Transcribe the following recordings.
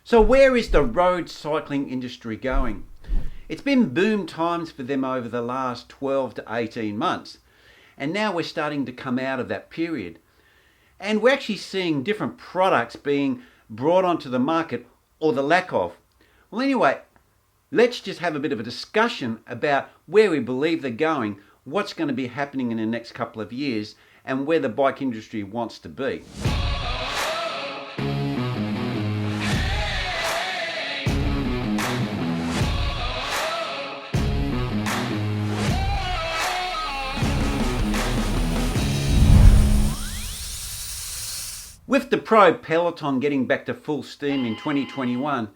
So where is the road cycling industry going? It's been boom times for them over the last 12 to 18 months. And now we're starting to come out of that period. And we're actually seeing different products being brought onto the market, or the lack of. Well, anyway, let's just have a bit of a discussion about where we believe they're going, what's going to be happening in the next couple of years, and where the bike industry wants to be. With the pro peloton getting back to full steam in 2021,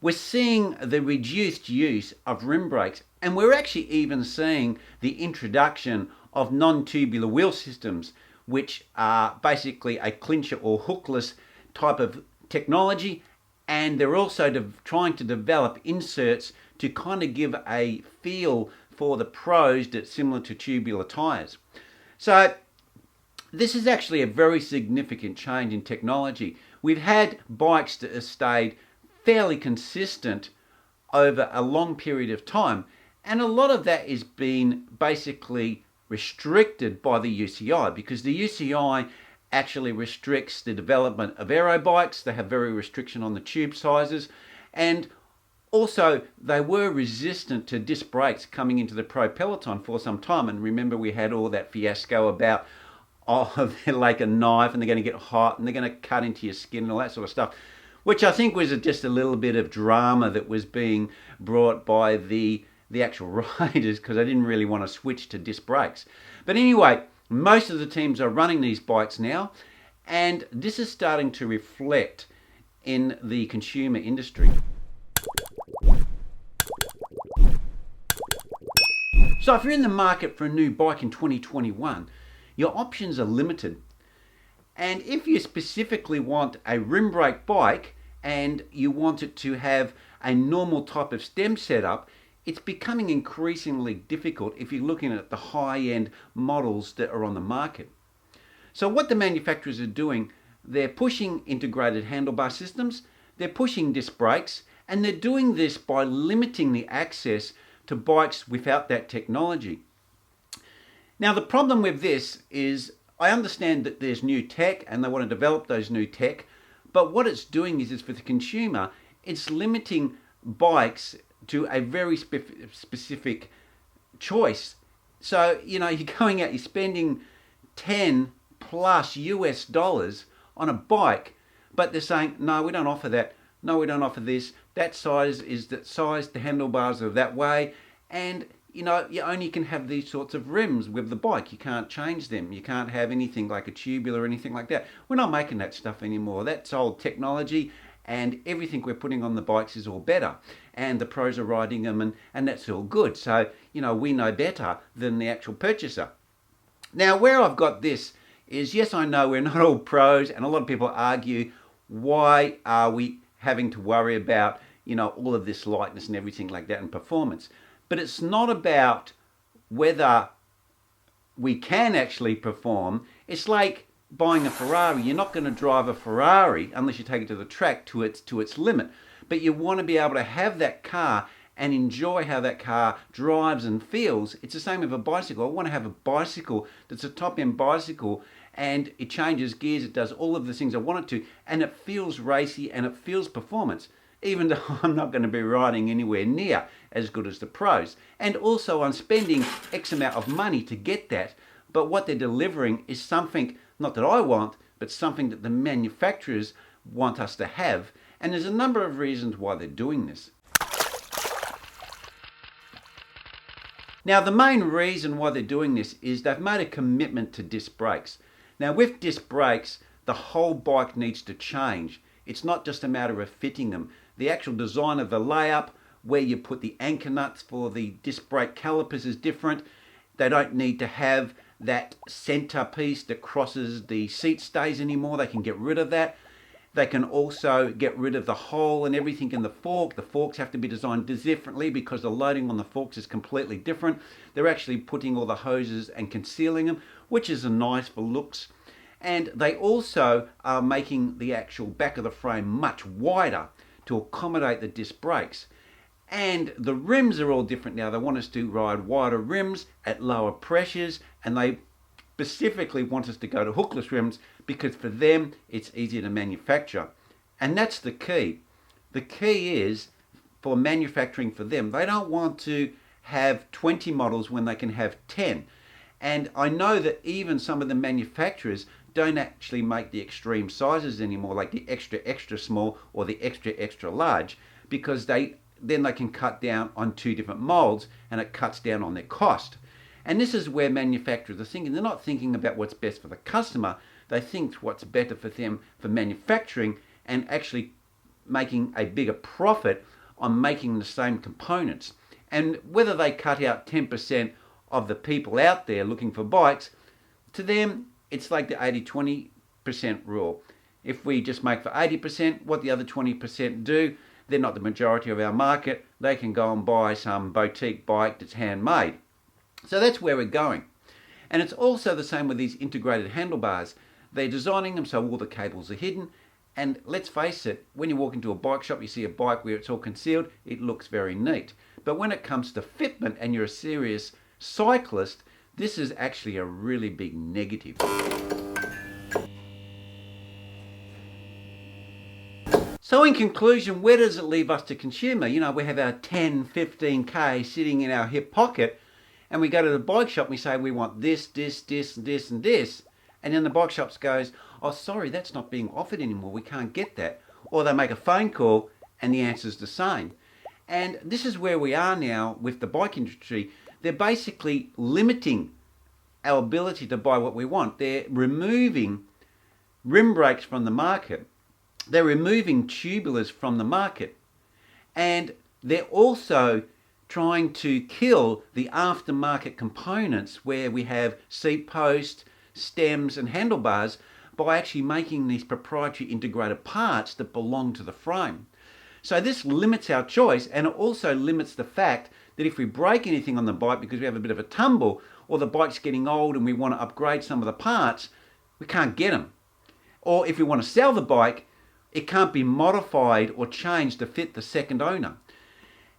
we're seeing the reduced use of rim brakes, and we're actually even seeing the introduction of non-tubular wheel systems, which are basically a clincher or hookless type of technology, and they're also trying to develop inserts to kind of give a feel for the pros that's similar to tubular tyres. So this is actually a very significant change in technology. We've had bikes that have stayed fairly consistent over a long period of time, and a lot of that is being basically restricted by the UCI, because the UCI actually restricts the development of aero bikes. They have very restriction on the tube sizes, and also they were resistant to disc brakes coming into the pro peloton for some time. And remember, we had all that fiasco about they're like a knife and they're going to get hot and they're going to cut into your skin and all that sort of stuff, which I think was just a little bit of drama that was being brought by the actual riders, because I didn't really want to switch to disc brakes. But anyway, most of the teams are running these bikes now, and this is starting to reflect in the consumer industry. So if you're in the market for a new bike in 2021, your options are limited. And if you specifically want a rim brake bike and you want it to have a normal type of stem setup, it's becoming increasingly difficult if you're looking at the high-end models that are on the market. So what the manufacturers are doing, they're pushing integrated handlebar systems, they're pushing disc brakes, and they're doing this by limiting the access to bikes without that technology. Now, the problem with this is, I understand that there's new tech and they want to develop those new tech, but what it's doing is for the consumer, it's limiting bikes to a very specific choice. So, you're going out, you're spending 10 plus US dollars on a bike, but they're saying, no, we don't offer that. No, we don't offer this. That size is that size, the handlebars are that way, and you only can have these sorts of rims with the bike. You can't change them. You can't have anything like a tubular or anything like that. We're not making that stuff anymore. That's old technology, and everything we're putting on the bikes is all better. And the pros are riding them, and that's all good. So, we know better than the actual purchaser. Now, where I've got this is, yes, I know we're not all pros, and a lot of people argue, why are we having to worry about, all of this lightness and everything like that and performance? But it's not about whether we can actually perform. It's like buying a Ferrari. You're not going to drive a Ferrari unless you take it to the track to its limit. But you want to be able to have that car and enjoy how that car drives and feels. It's the same with a bicycle. I want to have a bicycle that's a top-end bicycle, and it changes gears, it does all of the things I want it to, and it feels racy and it feels performance, even though I'm not going to be riding anywhere near as good as the pros. And also I'm spending X amount of money to get that, but what they're delivering is something, not that I want, but something that the manufacturers want us to have. And there's a number of reasons why they're doing this. Now, the main reason why they're doing this is they've made a commitment to disc brakes. Now, with disc brakes, the whole bike needs to change. It's not just a matter of fitting them. The actual design of the layup, where you put the anchor nuts for the disc brake calipers is different. They don't need to have that center piece that crosses the seat stays anymore. They can get rid of that. They can also get rid of the hole and everything in the fork. The forks have to be designed differently because the loading on the forks is completely different. They're actually putting all the hoses and concealing them, which is nice for looks. And they also are making the actual back of the frame much wider to to accommodate the disc brakes. And the rims are all different now. They want us to ride wider rims at lower pressures, and they specifically want us to go to hookless rims because for them it's easier to manufacture. And that's the key. The key is for manufacturing for them. They don't want to have 20 models when they can have 10. And I know that even some of the manufacturers don't actually make the extreme sizes anymore, like the extra small or the extra large, because then they can cut down on 2 different molds and it cuts down on their cost. And this is where manufacturers are thinking. They're not thinking about what's best for the customer. They think what's better for them for manufacturing and actually making a bigger profit on making the same components. And whether they cut out 10% of the people out there looking for bikes, to them it's like the 80-20% rule. If we just make for 80%, what the other 20% do, they're not the majority of our market. They can go and buy some boutique bike that's handmade. So that's where we're going. And it's also the same with these integrated handlebars. They're designing them so all the cables are hidden. And let's face it, when you walk into a bike shop, you see a bike where it's all concealed, it looks very neat. But when it comes to fitment and you're a serious cyclist, this is actually a really big negative. So in conclusion, where does it leave us to consumer? You know, we have our 10, 15K sitting in our hip pocket, and we go to the bike shop and we say we want this, and this. And then the bike shop goes, oh, sorry, that's not being offered anymore. We can't get that. Or they make a phone call and the answer's the same. And this is where we are now with the bike industry. They're basically limiting our ability to buy what we want. They're removing rim brakes from the market. They're removing tubulars from the market. And they're also trying to kill the aftermarket components where we have seat posts, stems and handlebars by actually making these proprietary integrated parts that belong to the frame. So this limits our choice, and it also limits the fact that if we break anything on the bike because we have a bit of a tumble or the bike's getting old and we want to upgrade some of the parts, we can't get them. Or if we want to sell the bike, it can't be modified or changed to fit the second owner.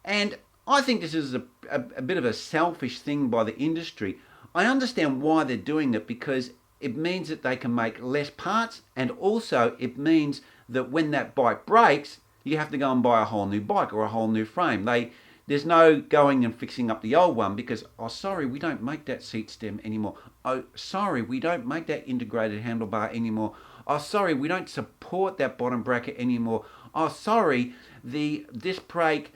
And I think this is a bit of a selfish thing by the industry. I understand why they're doing it, because it means that they can make less parts, and also it means that when that bike breaks, you have to go and buy a whole new bike or a whole new frame. There's no going and fixing up the old one because, oh, sorry, we don't make that seat stem anymore. Oh, sorry, we don't make that integrated handlebar anymore. Oh, sorry, we don't support that bottom bracket anymore. Oh, sorry, the disc brake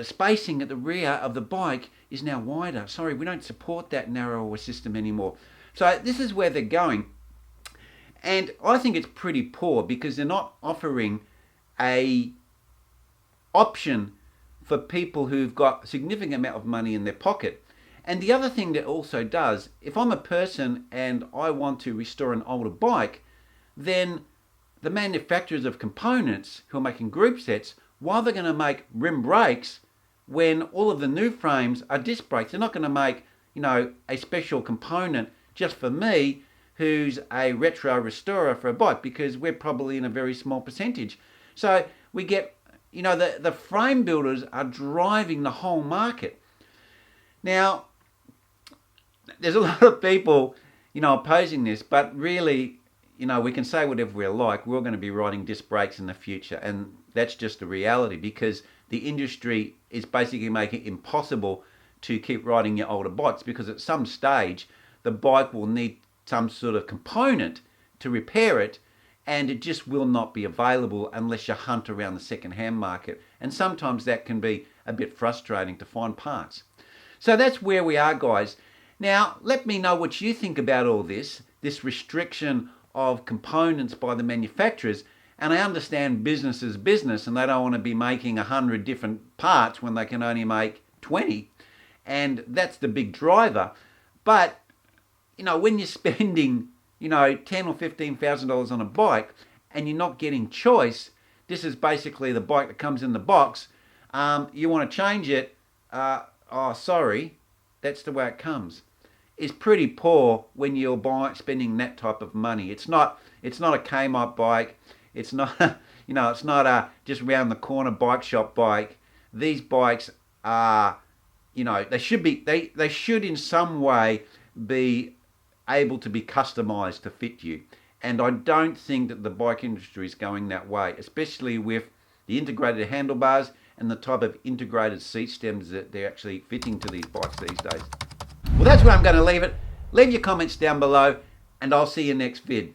spacing at the rear of the bike is now wider. Sorry, we don't support that narrower system anymore. So this is where they're going. And I think it's pretty poor because they're not offering a option for people who've got a significant amount of money in their pocket. And the other thing that also does, if I'm a person and I want to restore an older bike, then the manufacturers of components who are making group sets, while they're going to make rim brakes, when all of the new frames are disc brakes, they're not going to make, a special component just for me who's a retro restorer for a bike, because we're probably in a very small percentage. So we get, the frame builders are driving the whole market. Now, there's a lot of people, opposing this, but really, we can say whatever we like. We're going to be riding disc brakes in the future, and that's just the reality, because the industry is basically making it impossible to keep riding your older bikes, because at some stage the bike will need some sort of component to repair it, and it just will not be available unless you hunt around the second-hand market. And sometimes that can be a bit frustrating to find parts. So that's where we are, guys. Now, let me know what you think about all this restriction of components by the manufacturers. And I understand business is business, and they don't want to be making 100 different parts when they can only make 20. And that's the big driver. But, when you're spending, $10,000 or $15,000 on a bike and you're not getting choice, this is basically the bike that comes in the box. You want to change it. Sorry, that's the way it comes. It's pretty poor when you're spending that type of money. It's not a Kmart bike. It's not, You know, it's not a just round the corner bike shop bike. These bikes are, you know, they should in some way be able to be customized to fit you. And I don't think that the bike industry is going that way, especially with the integrated handlebars and the type of integrated seat stems that they're actually fitting to these bikes these days. Well, that's where I'm going to leave it. Leave your comments down below, and I'll see you next vid.